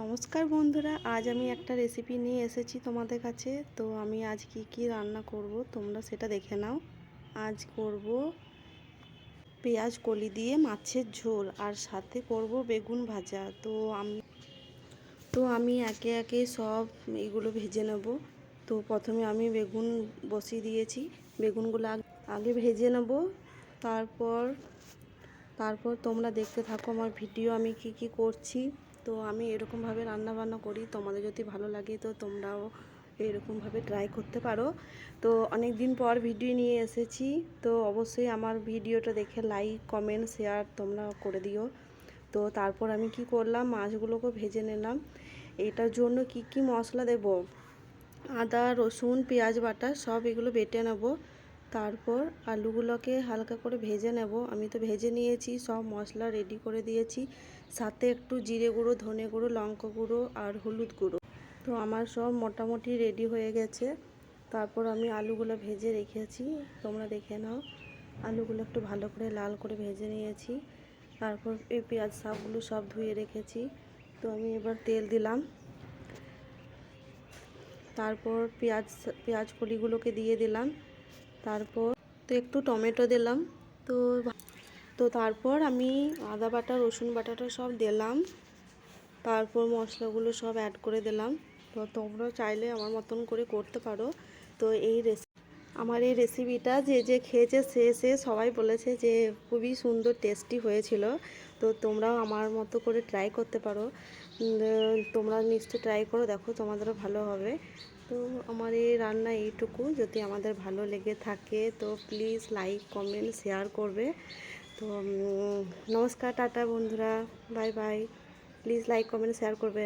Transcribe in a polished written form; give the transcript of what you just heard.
নমস্কার বন্ধুরা, আজ আমি একটা রেসিপি নিয়ে এসেছি তোমাদের কাছে। তো আমি আজ কি রান্না করব তোমরা সেটা দেখে নাও। আজ করব পেঁয়াজ কলি দিয়ে মাছের ঝোল, আর সাথে করব বেগুন ভাজা। তো আমি একে একে সব এগুলো ভেজে নেব। তো প্রথমে আমি বেগুন বসিয়ে দিয়েছি, বেগুনগুলো আগে ভেজে নেব। তারপর তারপর তোমরা দেখতে থাকো আমার ভিডিও, আমি কি করছি। তো আমি এরকমভাবে রান্না বান্না করি, তোমাদের যদি ভালো লাগে তো তোমরাও এরকমভাবে ট্রাই করতে পারো। তো অনেক দিন পর ভিডিও নিয়ে এসেছি, তো অবশ্যই আমার ভিডিওটা দেখে লাইক কমেন্ট শেয়ার তোমরা করে দিও। তো তারপর আমি কি করলাম, মাছগুলোকে ভেজে নিলাম। এটার জন্য কি মশলা দেব, আদা রসুন পেঁয়াজ বাটা সব এগুলো বেটে নেব। তারপর আলুগুলোকে হালকা করে ভেজে নেব। আমি তো ভেজে নিয়েছি, সব মশলা রেডি করে দিয়েছি, সাথে একটু জিরে গুঁড়ো ধনে গুঁড়ো লঙ্কা গুঁড়ো আর হলুদ গুঁড়ো। তো আমার সব মোটামুটি রেডি হয়ে গেছে। তারপর আমি আলুগুলো ভেজে রেখেছি, তোমরা দেখে নাও। আলুগুলো একটু ভালো করে লাল করে ভেজে নিয়েছি। তারপর এই পেঁয়াজ শাকগুলো সব ধুয়ে রেখেছি। তো আমি এবার তেল দিলাম। তারপর পেঁয়াজ কলিগুলোকে দিয়ে দিলাম। তারপর তো একটু টমেটো দিলাম। তো তো তারপর আমি আদা বাটা রসুন বাটাটা সব দিলাম। তারপর মশলাগুলো সব অ্যাড করে দিলাম। তো তোমরা চাইলে আমার মতন করে করতে পারো। তো আমার এই রেসিপিটা যে খেয়েছে সে সবাই বলেছে যে খুবই সুন্দর টেস্টি হয়েছিল। তো তোমরাও আমার মতো করে ট্রাই করতে পারো। তোমরা নিশ্চয়ই ট্রাই করো, দেখো তোমাদেরও ভালো হবে। তো আমার এই রান্না এইটুকু, যদি আমাদের ভালো লেগে থাকে তো প্লিজ লাইক কমেন্ট শেয়ার করবে। তো নমস্কার, টাটা বন্ধুরা, bye bye. Please like comment share করবে।